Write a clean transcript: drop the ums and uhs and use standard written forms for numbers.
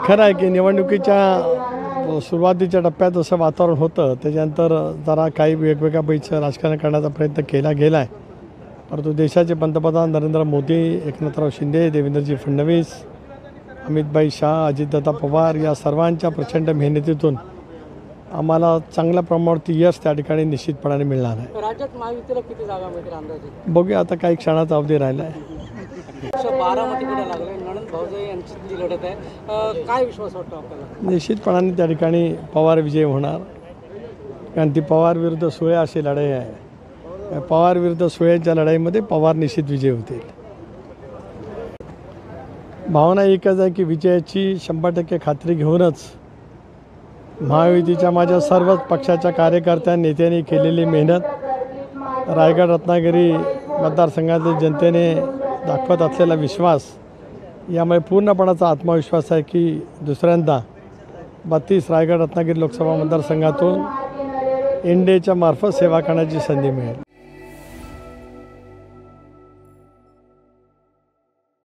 खरं आहे की निवडणुकीच्या सुरुवातीच्या टप्प्यात जसं वातावरण होतं त्याच्यानंतर जरा काही वेगवेगळ्या पैसे राजकारण करण्याचा प्रयत्न केला गेला आहे. परंतु देशाचे पंतप्रधान नरेंद्र मोदी, एकनाथराव शिंदे, देवेंद्रजी फडणवीस, अमितभाई शाह, अजितदादा पवार या सर्वांच्या प्रचंड मेहनतीतून आम्हाला चांगल्या प्रमाणावरती यश त्या ठिकाणी निश्चितपणाने मिळणार आहे. राज्यात महायुतीला किती जागा मिळतील अंदाजे? बघूया आता काही क्षणाचा अवधी राहिला आहे. 12 मध्ये लागले नणंद भाऊजाई यांची जी लढत आहे, काय विश्वास वाटतो आपल्याला? निश्चितपणाने त्या ठिकाणी पवार विजय होणार, कारण ती पवार विरुद्ध सुळे अशी लढाई आहे. पवार विरुद्ध सुळेच्या लढाईमध्ये पवार निश्चित विजय होतील. भावना एकच आहे की विजयाची 100% खात्री घेऊनच महायुतीच्या माझ्या सर्वच पक्षाच्या कार्यकर्त्या नेत्यांनी केलेली मेहनत, रायगड रत्नागिरी मतदारसंघातील जनतेने दाखवत असलेला विश्वास, यामुळे पूर्णपणाचा आत्मविश्वास आहे की दुसऱ्यांदा 32 रायगड रत्नागिरी लोकसभा मतदारसंघातून एनडीएच्या मार्फत सेवा करण्याची संधी मिळेल.